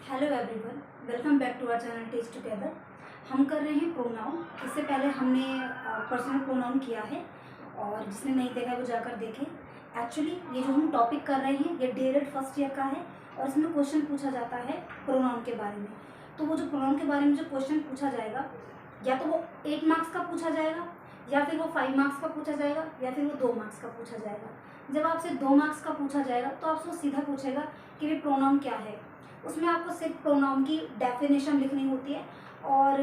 Hello everyone, welcome back to our channel test together. हम कर रहे हैं प्रोनाउन। इससे पहले हमने पर्सनल प्रोनाउन किया है और जिसने नहीं देखा है वो जाकर देखें। एक्चुअली ये जो हम टॉपिक कर रहे हैं ये DELED फर्स्ट ईयर का है और इसमें क्वेश्चन पूछा जाता है प्रोनाउन के बारे में। तो वो जो प्रोनाउन के बारे में जो क्वेश्चन पूछा जाएगा या तो वो 8 मार्क्स का पूछा जाएगा या फिर वो 5 मार्क्स का पूछा जाएगा या फिर वो 2 मार्क्स का पूछा जाएगा। जब आपसे 2 मार्क्स का पूछा जाएगा तो आपसे सीधा पूछेगा कि ये प्रोनाउन क्या है। उसमें आपको सिर्फ प्रोनाउन की डेफिनेशन लिखनी होती है और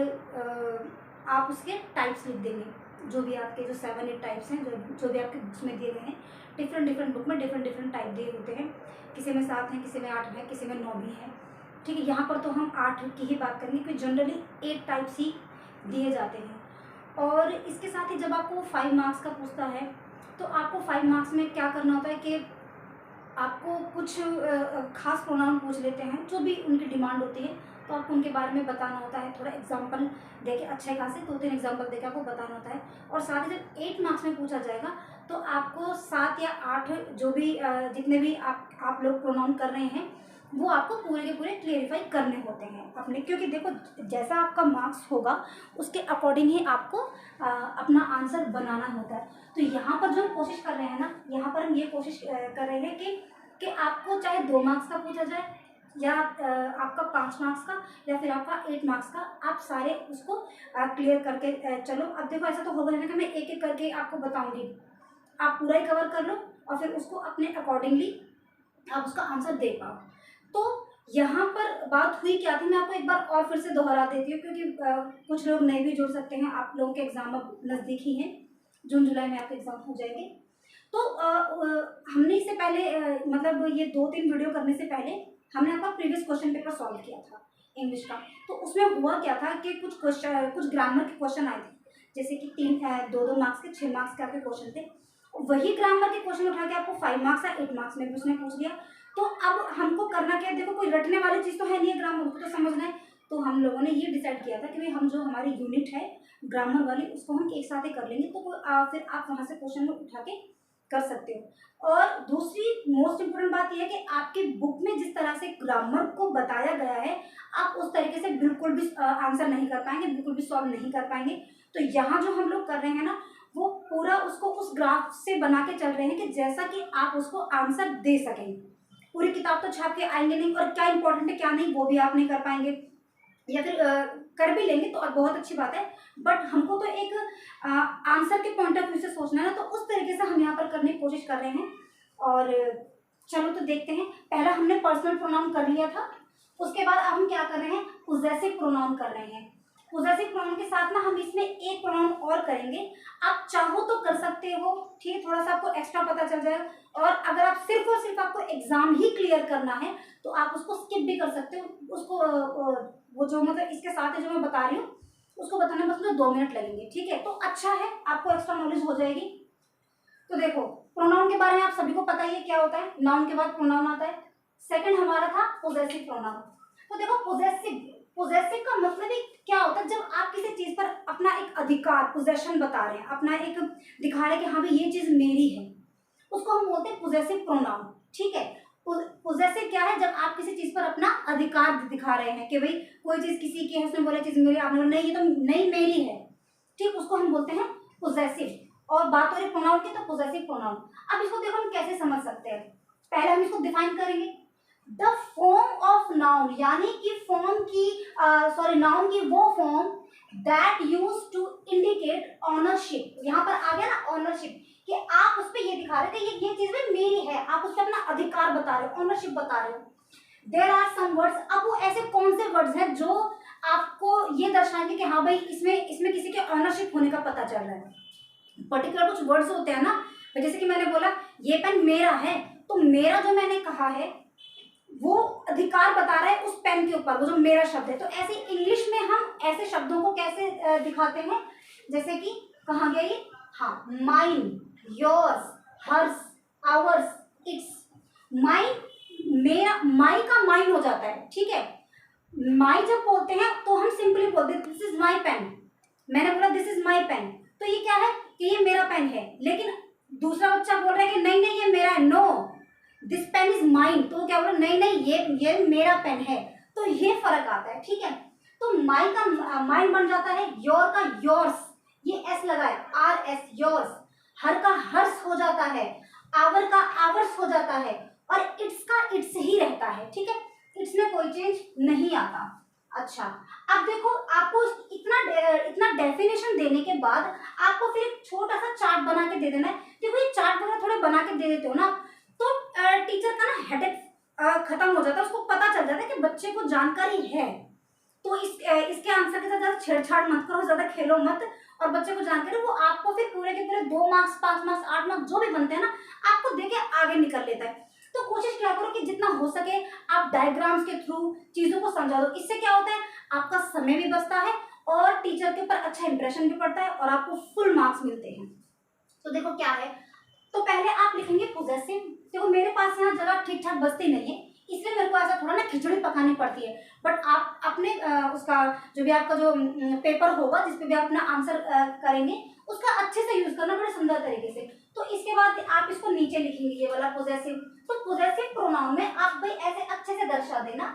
आप उसके टाइप्स लिख देंगे। जो भी आपके जो 7-8 टाइप्स हैं जो भी आपके बुक्स में दिए गए हैं, डिफरेंट बुक में डिफरेंट टाइप दिए होते हैं। किसी में 7 हैं, किसी में 8 हैं, किसी में 9 भी हैं। ठीक है, यहाँ पर तो हम 8 की ही बात करेंगे क्योंकि जनरली 8 टाइप्स ही दिए जाते हैं। और इसके साथ ही जब आपको 5 मार्क्स का पूछता है तो आपको 5 मार्क्स में क्या करना होता है कि आपको कुछ खास प्रोनाउन पूछ लेते हैं जो भी उनकी डिमांड होती है, तो आपको उनके बारे में बताना होता है। थोड़ा एग्जांपल देके अच्छे खासे 2-3 एग्जांपल देके आपको बताना होता है। और साथ ही जब 8 मार्क्स में पूछा जाएगा तो आपको 7 या 8 जो भी जितने भी आप लोग प्रोनाउन कर रहे हैं वो आपको पूरे के पूरे क्लियरिफाई करने होते हैं अपने, क्योंकि देखो जैसा आपका मार्क्स होगा उसके अकॉर्डिंग ही आपको अपना आंसर बनाना होता है। तो यहाँ पर जो हम कोशिश कर रहे हैं ना, यहाँ पर हम ये कोशिश कर रहे हैं कि आपको चाहे 2 मार्क्स का पूछा जाए या आपका 5 मार्क्स का या फिर आपका 8 मार्क्स का, आप सारे उसको क्लियर करके चलो। अब देखो ऐसा तो होगा ना कि मैं एक एक करके आपको बताऊंगी, आप पूरा ही कवर कर लो और फिर उसको अपने अकॉर्डिंगली आप उसका आंसर दे पाओ। तो यहाँ पर बात हुई क्या थी, मैं आपको एक बार और फिर से दोहरा देती हूँ क्योंकि कुछ लोग नहीं भी जुड़ सकते हैं। आप लोगों के एग्जाम अब नज़दीक ही हैं, जून जुलाई में आपके एग्जाम हो जाएंगे। तो हमने इससे पहले मतलब ये 2-3 वीडियो करने से पहले हमने आपका प्रीवियस क्वेश्चन पेपर सॉल्व किया था इंग्लिश का। तो उसमें हुआ क्या था कि कुछ ग्रामर के क्वेश्चन आए थे, जैसे कि 2-2 मार्क्स के 6 मार्क्स के आपके क्वेश्चन थे। वही ग्रामर के क्वेश्चन उठा के आपको 5 मार्क्स या 8 मार्क्स में भी उसने पूछ दिया। तो अब हमको करना क्या है, देखो कोई रटने वाली चीज़ तो है नहीं है, ग्रामर को तो समझना है। तो हम लोगों ने ये डिसाइड किया था कि भाई हम जो हमारी यूनिट है ग्रामर वाली उसको हम एक साथ ही कर लेंगे। तो फिर आप वहाँ से क्वेश्चन उठा के कर सकते हो। और दूसरी मोस्ट इम्पोर्टेंट बात यह है कि आपकी बुक में जिस तरह से ग्रामर को बताया गया है आप उस तरीके से बिल्कुल भी आंसर नहीं कर पाएंगे, बिल्कुल भी सॉल्व नहीं कर पाएंगे। तो यहाँ जो हम लोग कर रहे हैं ना, वो पूरा उसको उस ग्राफ से बना के चल रहे हैं कि जैसा कि आप उसको आंसर दे सकें। पूरी किताब तो छाप के आएंगे नहीं और क्या इंपॉर्टेंट है क्या नहीं वो भी आप नहीं कर पाएंगे, या फिर कर भी लेंगे तो बहुत अच्छी बात है, बट हमको तो एक आंसर के पॉइंट ऑफ व्यू से सोचना है ना। तो उस तरीके से हम यहाँ पर करने की कोशिश कर रहे हैं। और चलो तो देखते हैं। पहला हमने पर्सनल प्रोनाउन कर लिया था, उसके बाद अब हम क्या कर रहे हैं, पोजेसिव प्रोनाउन कर रहे हैं। पोजेसिव प्रोनाउन के साथ ना हम इसमें एक प्रोनाउन और करेंगे। आप चाहो तो कर सकते हो, ठीक है, थोड़ा सा आपको एक्स्ट्रा पता चल जाएगा। और अगर आप सिर्फ और सिर्फ आपको एग्जाम ही क्लियर करना है तो आप उसको स्किप भी कर सकते हो। उसको वो जो मतलब इसके साथ जो मैं बता रही हूँ उसको बताने में बस मुझे 2 मिनट लगेंगे, ठीक है। तो अच्छा है, आपको एक्स्ट्रा नॉलेज हो जाएगी। तो देखो प्रोनाउन के बारे में आप सभी को पता ही है क्या होता है, नाउन के बाद प्रोनाउन आता है। सेकंड हमारा था पोजेसिव प्रोनाउन। तो देखो पोजेसिव का मतलब ही क्या होता है, जब आप किसी चीज पर अपना एक अधिकार पोजेशन बता रहे हैं, अपना एक दिखा रहे हैं कि हाँ भाई ये चीज मेरी है, उसको हम बोलते हैं पोजेसिव प्रोनाउन, ठीक है। पोजेसिव क्या है, जब आप किसी चीज पर अपना अधिकार दिखा रहे हैं कि भाई कोई चीज किसी की है, उसने बोला चीज मेरी, आपने बोला नहीं ये तो नहीं मेरी है, ठीक, उसको हम बोलते हैं पोजेसिव। और बात हो रही प्रोनाउन की, तो पोजेसिव प्रोनाउन। अब इसको देखो हम कैसे समझ सकते हैं। पहले हम इसको डिफाइन करेंगे, द फॉर्म ऑफ नाउन, यानी कि फॉर्म की नाउन की वो form that use to indicate ownership. यहाँ पर आ गया ना ऑनरशिप, कि आप उस पर ये दिखा रहे थे ये चीज भी मेरी है, आप उस पर अपना अधिकार बता रहे हो, ऑनरशिप बता रहे हो। देयर आर सम वर्ड्स, अब वो ऐसे कौन से वर्ड्स हैं जो आपको ये दर्शाएंगे कि हाँ भाई इसमें किसी के ऑनरशिप होने का पता चल रहा है। पर्टिकुलर कुछ वर्ड्स होते हैं ना, जैसे कि मैंने बोला ये पेन मेरा है, तो मेरा जो मैंने कहा है वो अधिकार बता रहा है उस पेन के ऊपर, वो जो मेरा शब्द है। तो ऐसे इंग्लिश में हम ऐसे शब्दों को कैसे दिखाते हैं, जैसे कि कहा गया ये, हाँ, mine, yours, hers, ours, its. Mine, मेरा, माई का माइन हो जाता है, ठीक है। माई जब बोलते हैं तो हम सिंपली बोलते हैं दिस इज माई पेन। मैंने बोला दिस इज माई पेन, तो ये क्या है कि ये मेरा पेन है। लेकिन दूसरा बच्चा बोल रहा है कि नहीं ये मेरा है, no this pen is mine, तो क्या बोल रहा है, नहीं ये मेरा पेन है। तो ये फर्क आता है, ठीक है। तो माई का माइन बन जाता है, योर का योर्स, ये एस लगा है, आर एस, योर्स। हर का हर्स हो जाता है, आवर का आवर्स हो जाता है, और इट्स का इट्स ही रहता है, ठीक है। इट्स में कोई चेंज नहीं आता। अच्छा, अब देखो आपको इतना डेफिनेशन देने के बाद आपको फिर एक छोटा सा चार्ट बना के दे देना है। देखो ये चार्ट वगैरह थोड़े बना के दे देते हो ना, तो टीचर का ना हेडेक खत्म हो जाता है, उसको पता चल जाता है कि बच्चे को जानकारी है। तो इसके आंसर के साथ ज्यादा छेड़छाड़ मत करो, ज्यादा खेलो मत, और बच्चे को जानकारी वो आपको फिर पूरे के पूरे 2 मार्क्स 5 मार्क्स 8 मार्क्स जो भी बनते हैं ना, आपको देके आगे निकल लेता है। तो कोशिश क्या करो कि जितना हो सके आप डायग्राम्स के थ्रू चीजों को समझा दो। इससे क्या होता है, आपका समय भी बचता है और टीचर के ऊपर अच्छा इंप्रेशन भी पड़ता है और आपको फुल मार्क्स मिलते हैं। तो देखो क्या है, तो पहले आप लिखेंगे पोजेसिव। देखो मेरे पास यहाँ जगह ठीक ठाक बचती नहीं है, इसलिए मेरे को ऐसा थोड़ा ना खिचड़ी पकानी पड़ती है। बट आप अपने उसका जो भी आपका जो पेपर होगा जिसपे भी आप अपना आंसर करेंगे, उसका अच्छे से यूज करना, बड़े सुंदर तरीके से। तो इसके बाद आप इसको नीचे लिखेंगे, ये वाला पोजेसिव। तो पोजेसिव प्रोनाउन में आप भाई ऐसे अच्छे से दर्शा देना,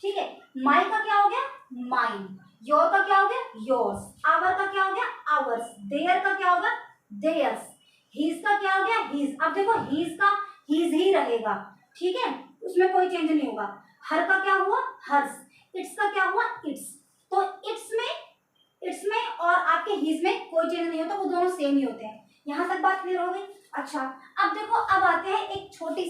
ठीक है। माई का क्या हो गया, माइन। योर का क्या हो गया, योर्स। आवर का क्या हो गया, आवर्स। देयर का क्या होगा, देयर्स। हीज का क्या हो गया, हीज। अब देखो हीज का हीज ही रहेगा, ठीक है, उसमें कोई चेंज नहीं होगा। हर का क्या हुआ, हर्स। इट्स का क्या हुआ, इट्स। तो इट्स में और आपके हीज में कोई चेंज नहीं होता, वो दोनों सेम ही होते हैं। यहाँ तक बात क्लियर हो गई। अच्छा, अब देखो अब आते हैं एक छोटे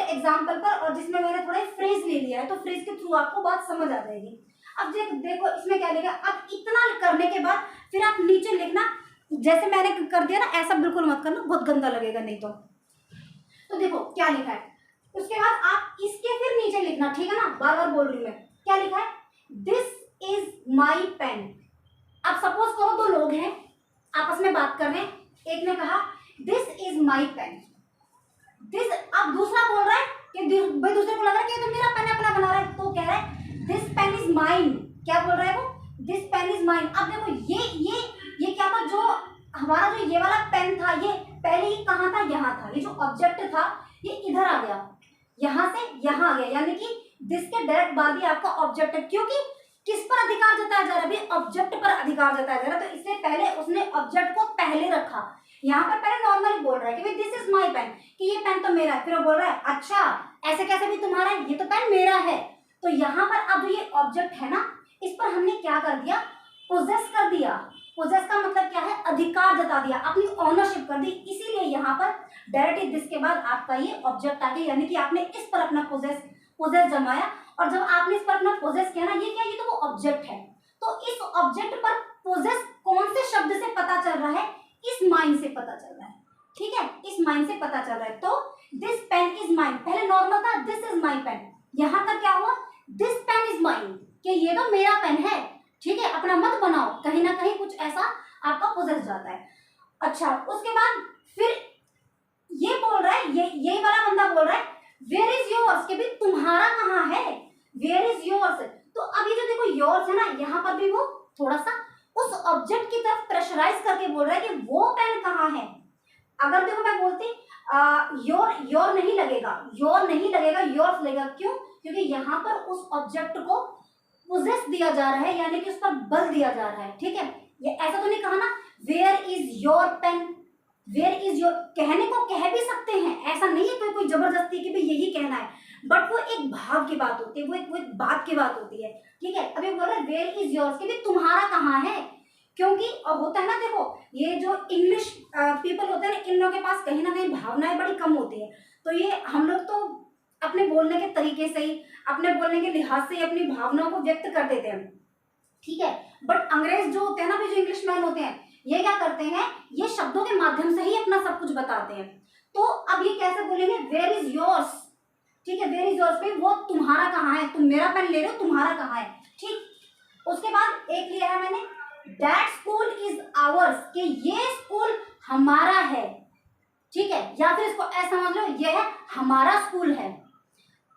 एग्जाम्पल पर, और जिसमें मैंने थोड़ा फ्रेज ले लिया है, तो फ्रेज के थ्रू आपको बात समझ आ जाएगी। अब देखो इसमें क्या लिखा। अब इतना करने के बाद फिर आप नीचे लिखना, जैसे मैंने कर दिया ना, ऐसा बिल्कुल मत करना, बहुत गंदा लगेगा नहीं तो देखो क्या लिखा है। उसके बाद आप इसके फिर नीचे लिखना, ठीक है ना, बार बार बोल रही हूँ मैं। क्या लिखा है, दिस इज माई पेन। अब सपोज करो 2 लोग हैं, आपस में बात कर रहे हैं, एक ने कहा this is my pen. This, अब दूसरा बोल रहा है कि भाई दूसरे को लग रहा है कि तो मेरा पेन अपना बना रहा है, तो कह रहा है दिस पेन इज माइन। क्या बोल रहा है वो, दिस पेन इज माइन। अब देखो ये क्या था, जो हमारा जो ये वाला पेन था, ये पहले ही कहाँ था, यहाँ था। ये जो ऑब्जेक्ट था ये इधर आ गया, यहाँ से यहाँ आ गया, यानी कि दिस के डायरेक्ट बाद ही आपका ऑब्जेक्ट है, क्योंकि किस पर अधिकार जताया जा रहा है, ऑब्जेक्ट पर अधिकार जताया जा रहा है। तो इसलिए पहले उसने ऑब्जेक्ट को पहले रखा। यहाँ पर पहले नॉर्मली बोल रहा है कि दिस इज माई पेन, कि ये पेन तो मेरा है। फिर वो बोल रहा है अच्छा ऐसे कैसे भी तुम्हारा है, ये तो पेन मेरा है। तो यहाँ पर अब ये ऑब्जेक्ट है ना, इस पर हमने क्या कर दिया, पोजेस कर दिया। पोजेस का मतलब क्या है, अधिकार जता दिया, अपनी ऑनरशिप कर दी। इसीलिए यहाँ पर डायरेक्टली दिस के बाद आपका ये ऑब्जेक्ट आ गया, यानी कि आपने इस पर अपना पोजेस जमाया। और जब आपने इस पर अपना पोजेस किया ना, ये क्या, ये तो वो ऑब्जेक्ट है। तो इस ऑब्जेक्ट पर पोजेस कौन से शब्द से पता चल रहा है, इस माइन से पता चल रहा है, ठीक है, इस माइन से पता चल रहा है। तो दिस पेन इज माइन, पहले नॉर्मल था दिस इज माई पेन, यहाँ पर क्या हुआ, दिस पेन इज माइन, कि ये तो मेरा पेन है, ठीक है, अपना मत बनाओ, कहीं ना कहीं कुछ ऐसा आपका पोजेस जाता है। अच्छा, उसके बाद फिर ये बोल रहा है, ये वाला बंदा बोल रहा है वेयर इज योर्स, कि भाई तुम्हारा कहाँ है, वेयर इज योर्स। तो अब ये जो देखो योर्स है ना, यहाँ पर भी वो थोड़ा सा उस ऑब्जेक्ट की तरफ प्रेशराइज करके बोल रहा है कि वो पेन कहाँ है। अगर देखो मैं बोलती योर नहीं लगेगा, योर्स लगेगा। क्यों, क्योंकि यहाँ पर उस ऑब्जेक्ट को पोजेस दिया जा रहा है, यानी कि उस पर बल दिया जा रहा है, ठीक है। ये ऐसा तो नहीं कहा ना where is your pen, where is your, कहने को कह भी सकते हैं, ऐसा नहीं है कोई जबरदस्ती कि भाई यही कहना है, बट वो एक भाव की बात होती है, वो एक बात की बात होती है, ठीक है। अभी बोल रहे वेयर इज योर्स, कि भाई तुम्हारा कहाँ है, क्योंकि होता है ना, देखो ये जो इंग्लिश पीपल होते हैं ना, इन लोगों के पास कहीं ना कहीं भावनाएं बड़ी कम होती है। तो ये हम लोग तो अपने बोलने के तरीके से ही, अपने बोलने के लिहाज से ही अपनी भावनाओं को व्यक्त कर देते हैं, ठीक है। बट अंग्रेज जो होते हैं ना, जो इंग्लिश मैन होते हैं, ये क्या करते हैं, ये शब्दों के माध्यम से ही अपना सब कुछ बताते हैं। तो अब ये कैसे बोलेंगे, वेयर इज योर्स, ठीक है, वेयर इज योर्स पे वो तुम्हारा कहाँ है, तुम मेरा पेन ले रहे हो, तुम्हारा कहाँ है, ठीक। उसके बाद एक लिया है मैंने दैट स्कूल इज आवर्स, कि ये स्कूल हमारा है, ठीक है, या फिर इसको ऐसा समझ लो ये है हमारा स्कूल है।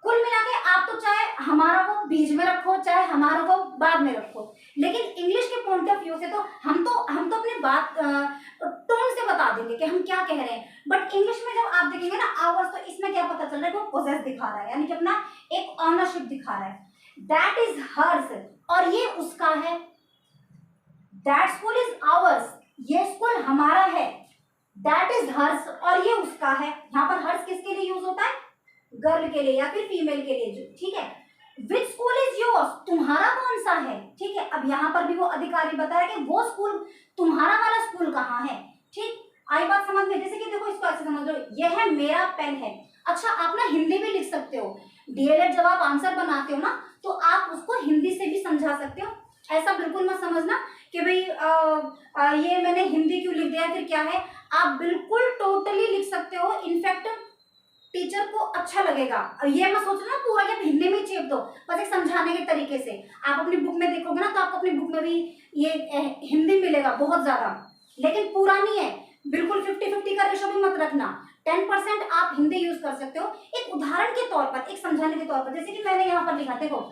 कुल मिला के आप तो चाहे हमारा को बीच में रखो, चाहे हमारा को बाद में रखो, लेकिन इंग्लिश के पॉइंट ऑफ व्यू से तो हम तो अपनी बात टोन से बता देंगे कि हम क्या कह रहे हैं। बट इंग्लिश में जब आप देखेंगे ना आवर्स, तो इसमें क्या पता चल रहा है कि वो पोजेस दिखा रहा है, यानी कि अपना एक ऑनरशिप दिखा रहा है। दैट इज हर्स, और ये उसका है। दैट स्कूल इज आवर्स, ये स्कूल हमारा है। दैट इज हर्स, और ये उसका है। यहाँ पर हर्स किसके लिए यूज होता है? गर्ल के लिए या फिर फीमेल के लिए, ठीक है। विच स्कूल इज योर्स, तुम्हारा कौन सा है, ठीक है। अब यहाँ पर भी वो अधिकारी बताया कि वो स्कूल, तुम्हारा वाला स्कूल कहाँ है, ठीक। आई बात समझ में? जैसे कि देखो, इसको ऐसे समझ लो, यह है मेरा पेन है। अच्छा, आप ना हिंदी भी लिख सकते हो। डीएलएड जब आप आंसर बनाते हो ना, तो आप उसको हिंदी से भी समझा सकते हो। ऐसा बिल्कुल मत समझना कि भाई ये मैंने हिंदी क्यों लिख दिया, फिर क्या है। आप बिल्कुल टोटली लिख सकते हो। इनफैक्ट टीचर को अच्छा लगेगा। ये मत सोचना पूरा कि हिंदी में चेप दो, बस एक समझाने के तरीके से। आप अपनी बुक में देखोगे ना, तो आपको अपनी बुक में भी ये हिंदी मिलेगा बहुत ज्यादा, लेकिन पूरा नहीं है। बिल्कुल 50-50 का रेशो भी मत रखना। 10% आप हिंदी यूज कर सकते हो एक उदाहरण के तौर पर, एक समझाने के तौर पर। जैसे कि मैंने यहाँ पर लिखा, देखो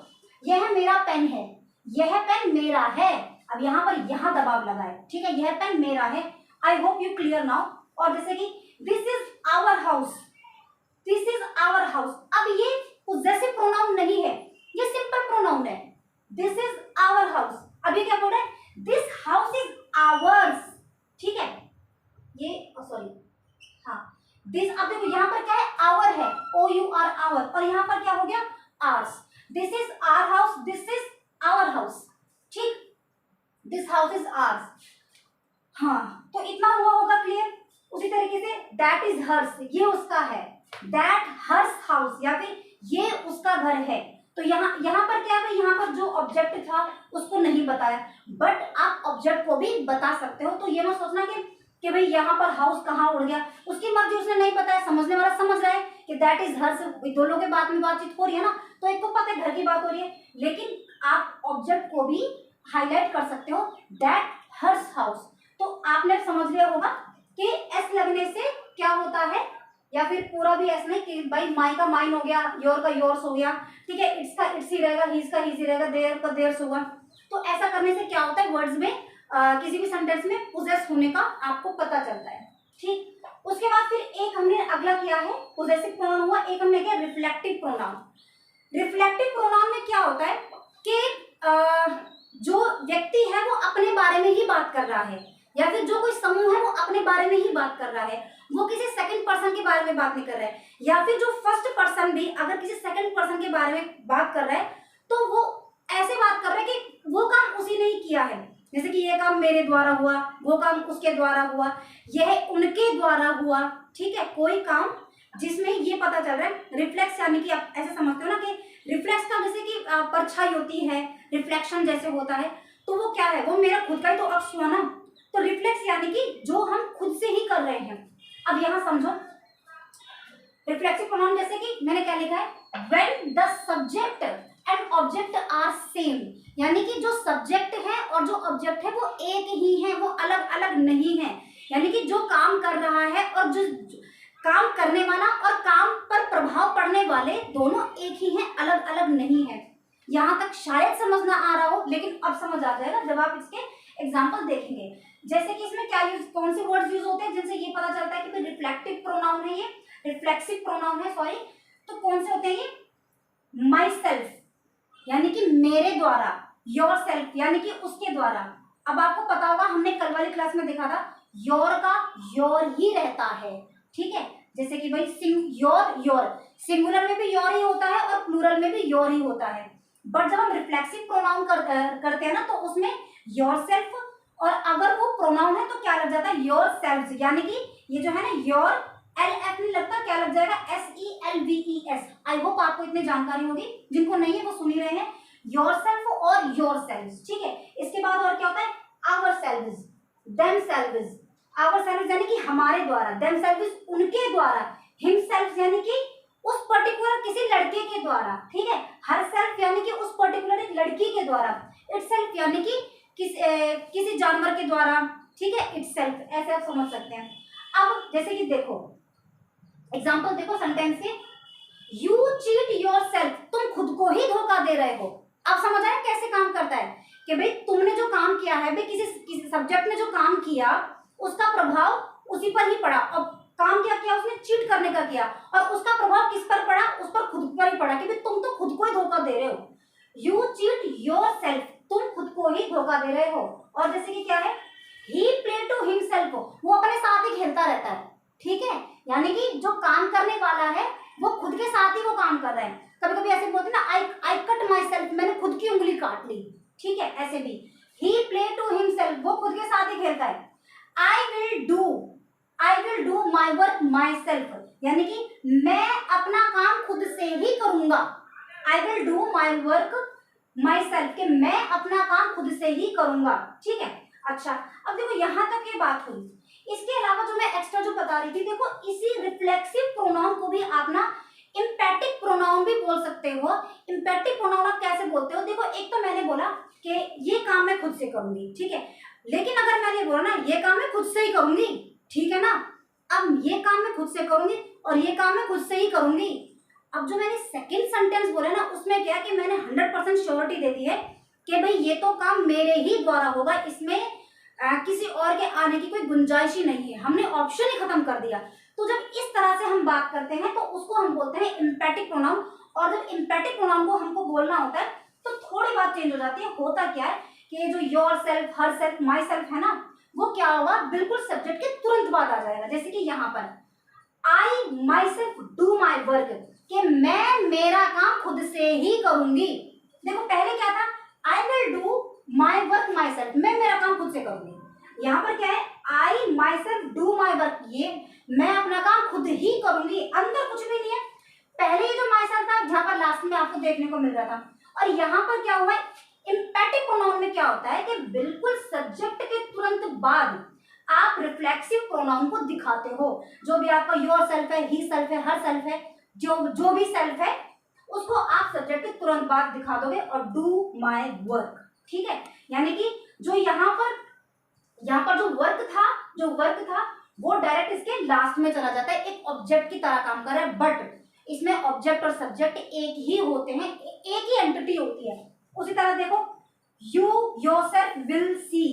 यह मेरा पेन है, यह पेन मेरा है। अब यहाँ पर यहाँ दबाव लगा है, ठीक है। यह पेन मेरा है। I hope you clear now. और जैसे कि this is our house, this is our house. अब ये पोजेसिव प्रोनाउन नहीं है, ये सिंपल प्रोनाउन है। This is our house. अब ये क्या बोल रहा है? दिस हाउस इज आवर्स, ठीक है। ये सॉरी, हाँ, दिस। अब देखो यहाँ पर क्या है? आवर है, OUR आवर, और यहाँ पर क्या हो गया? Ours. This is our house, this is our house, ठीक। This house is ours. हाँ, तो इतना हुआ होगा क्लियर। उसी तरीके से दैट इज हर्स, ये उसका है। दैट हर्स हाउस, या फिर ये उसका घर है। तो यहाँ पर क्या है? यहाँ पर जो ऑब्जेक्ट था उसको नहीं बताया, बट आप ऑब्जेक्ट को भी बता सकते हो। तो ये मत सोचना कि भाई यहाँ पर हाउस कहाँ उड़ गया, उसकी मर्जी, उसने नहीं बताया। समझने वाला समझ रहा है कि दैट इज हर्स। दो लोगों के बात में बातचीत हो रही है ना, तो एक को पता है घर की बात हो रही है, लेकिन आप ऑब्जेक्ट को भी हाईलाइट कर सकते हो, दैट हर्स हाउस। तो आपने समझ लिया होगा कि एस लगने से क्या होता है, या फिर पूरा भी ऐसा नहीं कि भाई माई का माइन हो गया, योर का योर्स हो गया, ठीक है। इट्स का इट्स ही रहेगा, हीज का हीज ही रहेगा, देयर का देयर्स होगा। तो ऐसा करने से क्या होता है, वर्ड्स में किसी भी सेंटेंस में पोजेस होने का आपको पता चलता है, ठीक। उसके बाद फिर एक हमने अगला किया है, पोजेसिव प्रोनाउन हुआ। एक हमने किया रिफ्लेक्टिव प्रोनाउन। रिफ्लेक्टिव प्रोनाउन में क्या होता है कि जो व्यक्ति है वो अपने बारे में ही बात कर रहा है, या फिर जो कोई समूह है वो अपने बारे में ही बात कर रहा है, वो किसी सेकंड पर्सन के बारे में बात नहीं कर रहा है। या फिर जो फर्स्ट पर्सन भी अगर किसी सेकंड पर्सन के बारे में बात कर रहा है, तो वो ऐसे बात कर रहा है कि वो काम उसी ने ही किया है। जैसे कि ये काम मेरे द्वारा हुआ, वो काम उसके द्वारा हुआ, यह उनके द्वारा हुआ, ठीक है। कोई काम जिसमें ये पता चल रहा है। रिफ्लेक्स यानी कि आप ऐसे समझते हो ना कि रिफ्लेक्स का जैसे कि परछाई होती है, रिफ्लेक्शन जैसे होता है, तो वो क्या है? वो मेरा खुद का ही तो अक्ष हुआ ना। तो रिफ्लेक्स यानी कि जो हम खुद से ही कर रहे हैं। अब यहां समझो रिफ्लेक्सिव प्रोनाउन, जैसे कि मैंने क्या लिखा है, when the subject and object are same, यानी कि जो सब्जेक्ट है और जो ऑब्जेक्ट है वो एक ही है, वो अलग अलग नहीं है। यानी कि जो काम कर रहा है और जो काम करने वाला और काम पर प्रभाव पड़ने वाले दोनों एक ही हैं, अलग अलग नहीं है। यहाँ तक शायद समझ ना आ रहा हो, लेकिन अब समझ आ जाएगा जब आप इसके एग्जाम्पल देखेंगे। जैसे कि इसमें क्या यूज, कौन से वर्ड्स यूज होते हैं जिनसे ये पता चलता है कि रिफ्लेक्टिव प्रोनाउन है, ये रिफ्लेक्सिव प्रोनाउन है, सॉरी। तो कौन से होते हैं ये? माई सेल्फ यानी कि मेरे द्वारा, योर सेल्फ यानी कि उसके द्वारा। अब आपको पता होगा, हमने कल वाली क्लास में देखा था, योर का योर ही रहता है, ठीक है। जैसे कि भाई योर सिंगुलर में भी योर ही होता है और प्लूरल में भी योर ही होता है। बट जब हम रिफ्लेक्सिव प्रोनाउन करते हैं ना, तो उसमें योर सेल्फ, और अगर वो प्रोनाउन है तो क्या लग जाता है? Your self. यानी कि ये जो है ना, योर LF नहीं लगता, क्या लग जाएगा? SELVES। आई होप आपको इतनी जानकारी होगी, जिनको नहीं है वो सुन ही रहे हैं। योर सेल्फ और योर सेल्व्स, ठीक है। इसके बाद और क्या होता है? Ourselves, themselves. Ourselves यानी कि हमारे द्वारा, देम सेल्व्स उनके द्वारा, हिम सेल्फ यानी कि उस पर्टिकुलर किसी लड़के के द्वारा, ठीक है। हर सेल्फ यानी कि उस पर्टिकुलर एक लड़की के द्वारा, इट सेल्फ यानी कि किसी जानवर के द्वारा, ठीक है। इट सेल्फ, ऐसे आप समझ सकते हैं। अब जैसे कि देखो एग्जाम्पल देखो सेंटेंस के, यू चीट योर सेल्फ, तुम खुद को ही धोखा दे रहे हो। अब समझ आया कैसे काम करता है कि भाई तुमने जो काम किया है, भाई किसी सब्जेक्ट ने जो काम किया उसका प्रभाव उसी पर ही पड़ा। अब काम क्या किया उसने? चीट करने का किया, और उसका प्रभाव किस पर पड़ा? उस पर खुद पर ही पड़ा कि भाई तुम तो खुद को ही धोखा दे रहे हो। यू चीट योर सेल्फ, तुम खुद को ही धोखा दे रहे हो। और जैसे कि क्या है, ही प्ले टू हिमसेल्फ, वो अपने साथ ही खेलता रहता है, ठीक है। यानी कि जो काम करने वाला है वो खुद के साथ ही वो काम कर रहा है। कभी कभी ऐसे बोलते हैं ना, आई कट माई सेल्फ, मैंने खुद की उंगली काट ली, ठीक है। ऐसे भी ही प्ले टू हिमसेल्फ, वो खुद के साथ ही खेलता है। I will do my work my self, यानी कि मैं अपना काम खुद से ही करूंगा। I will do my work my self, कि मैं अपना काम खुद से ही करूंगा, ठीक है। अच्छा, अब देखो यहां तक ये बात हुई। इसके अलावा जो मैं एक्स्ट्रा जो बता रही थी, देखो इसी रिफ्लेक्सिव प्रोनाउन को भी आप ना इम्पैटिक प्रोनाउन भी बोल सकते हो। इम्पैटिक प्रोनाउन आप कैसे बोलते हो, देखो एक तो मैंने बोला कि ये काम मैं खुद से करूंगी, ठीक है। लेकिन अगर मैंने बोला ना ये काम मैं खुद से ही करूंगी, ठीक है ना, अब ये काम मैं खुद से करूंगी और ये काम मैं खुद से ही करूंगी। अब जो मैंने सेकंड सेंटेंस बोला ना, उसमें क्या कि मैंने 100% श्योरिटी दे दी है कि भाई ये तो काम मेरे ही द्वारा होगा, इसमें किसी और के आने की कोई गुंजाइश ही नहीं है, हमने ऑप्शन ही खत्म कर दिया। तो जब इस तरह से हम बात करते हैं तो उसको हम बोलते हैं इम्पैटिक प्रोनाउन। और जब इम्पैटिक प्रोनाउन को हमको बोलना होता है तो थोड़ी बात चेंज हो जाती है। होता क्या है कि जो your self, her self, my self है ना, वो क्या होगा, बिल्कुल सब्जेक्ट के तुरंत बाद आ जाएगा। जैसे कि यहाँ पर I myself do my work, कि मैं मेरा काम खुद से ही करूंगी। देखो पहले क्या था, I will do my work my self, मैं मेरा काम खुद से करूंगी। यहाँ पर क्या है, I myself do my work, ये मैं अपना काम खुद ही करूंगी, अंदर कुछ भी नहीं है। पहले ये जो माई सेल्फ था, यहाँ पर लास्ट में आपको देखने को मिल रहा था। और यहाँ पर क्या हुआ है, इम्पैटिक प्रोनाउन में क्या होता है कि बिल्कुल सब्जेक्ट के तुरंत बाद आप रिफ्लेक्सिव प्रोनाउन को दिखाते हो। जो भी आपका योर सेल्फ है, ही सेल्फ है, हर सेल्फ है, जो भी सेल्फ है, उसको आप सब्जेक्ट के तुरंत बाद दिखा दोगे और डू माई वर्क, ठीक है। यानी कि जो यहाँ पर जो वर्क था वो डायरेक्ट इसके लास्ट में चला जाता है, एक ऑब्जेक्ट की तरह काम कर रहा है। बट इसमें ऑब्जेक्ट और सब्जेक्ट एक ही होते हैं, एक ही एंटिटी होती है। उसी तरह देखो, यू योरसेल्फ विल सी,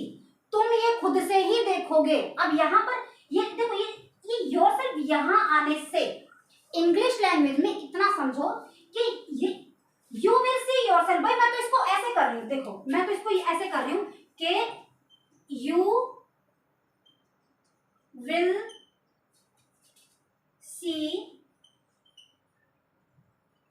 तुम ये खुद से ही देखोगे। अब यहाँ पर ये देखो, ये योरसेल्फ यहाँ आने से इंग्लिश लैंग्वेज में इतना समझो कि ये यू विल सी योरसेल्फ, भाई मैं तो इसको ऐसे कर रही हूँ, देखो मैं तो इसको ऐसे कर रही हूँ कि यू विल सी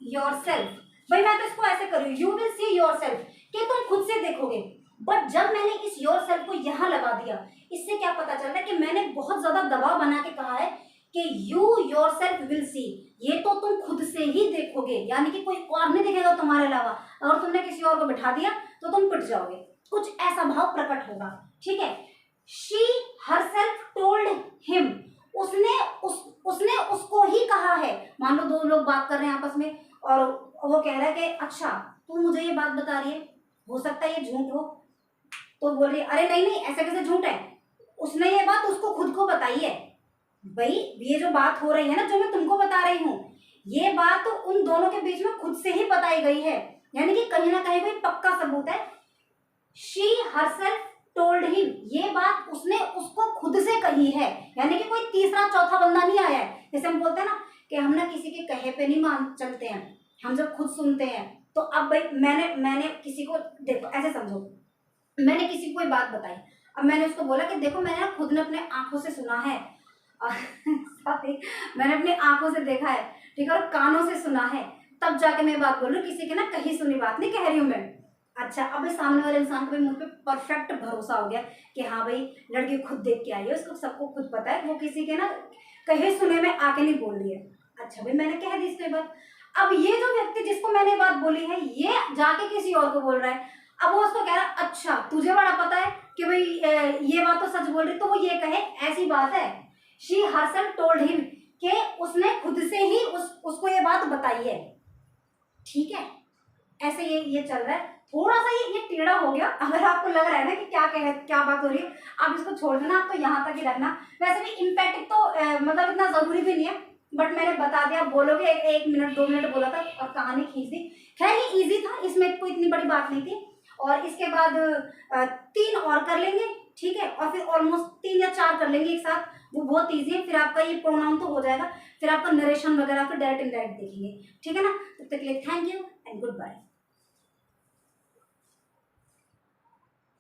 योरसेल्फ, भाई मैं तो इसको ऐसे कर रही हूँ, यू विल सी योरसेल्फ, कि तुम खुद से देखोगे। बट जब मैंने इस योरसेल्फ को यहाँ लगा दिया, इससे क्या पता चल रहा है कि मैंने बहुत ज्यादा दबाव बना के कहा है कि यू योरसेल्फ विल सी, ये तो तुम खुद से ही देखोगे, यानी कि कोई और नहीं देखेगा तुम्हारे अलावा। अगर तुमने किसी और को बिठा दिया तो तुम पिट जाओगे, कुछ ऐसा भाव प्रकट होगा, ठीक है। शी हरसेल्फ टोल्ड हिम, उसने उसको ही कहा है। मान लो दो लोग बात कर रहे हैं आपस में और वो कह रहा है कि अच्छा तू मुझे ये बात बता रही है, हो सकता है ये झूठ हो। तो बोल रही है अरे नहीं नहीं ऐसा कैसे झूठ है, उसने ये बात उसको खुद को बताई है। भाई ये जो बात हो रही है ना, जो मैं तुमको बता रही हूँ, ये बात तो उन दोनों के बीच में खुद से ही बताई गई है, यानी कि कहीं ना कहीं कोई पक्का सबूत है। शी हरसेल्फ टोल्ड हिम, ये बात उसने उसको खुद से कही है, यानी कि कोई तीसरा चौथा बंदा नहीं आया है। जैसे हम बोलते हैं ना कि हम ना किसी के कहे पे नहीं मान चलते हैं, हम जब खुद सुनते हैं। तो अब भाई मैंने किसी को, देखो ऐसे समझो, मैंने किसी को कोई बात बताई, अब मैंने उसको बोला कि देखो मैंने खुद ने अपने आंखों से सुना है मैंने अपनी आंखों से देखा है, ठीक है, और कानों से सुना है, तब जाके मैं बात बोल रही हूँ, किसी की ना कहीं सुनी बात नहीं कह रही हूँ मैं। अच्छा, अब सामने वाले इंसान को मुझ पे परफेक्ट भरोसा हो गया कि हाँ भाई लड़की खुद देख के आई है, उसको सबको खुद पता है, वो किसी के ना कहे सुने में आके नहीं बोल रही है। अच्छा भाई मैंने कह दी इसके बाद, अब ये जो व्यक्ति जिसको मैंने बात बोली है ये जाके किसी और को बोल रहा है। अब वो उसको कह रहा है अच्छा तुझे बड़ा पता है कि भाई ये बात तो सच बोल रही, तो वो ये कहे ऐसी बात है। शी हरसेल्फ टोल्ड हिम, कि उसने खुद से ही उसको ये बात बताई है, ठीक है। ऐसे ये चल रहा है, थोड़ा सा ये टेढ़ा हो गया। अगर आपको लग रहा है ना कि क्या बात हो रही है, आप इसको छोड़ देना, आप तो यहाँ तक ही रखना। वैसे भी इम्पैक्ट तो मतलब इतना जरूरी भी नहीं है, बट मैंने बता दिया, बोलोगे 1 मिनट 2 मिनट बोला था और कहानी खींच दी। खैर ये इजी था, इसमें कोई इतनी बड़ी बात नहीं थी। और इसके बाद 3 और कर लेंगे, ठीक है, और फिर ऑलमोस्ट 3 या 4 कर लेंगे एक साथ, वो बहुत ईजी है। फिर आपका ये प्रोनाउन तो हो जाएगा, फिर आपका नरेशन वगैरह फिर डायरेक्ट इनडायरेक्ट देखेंगे, ठीक है ना। तब तक के लिए thank you and good bye.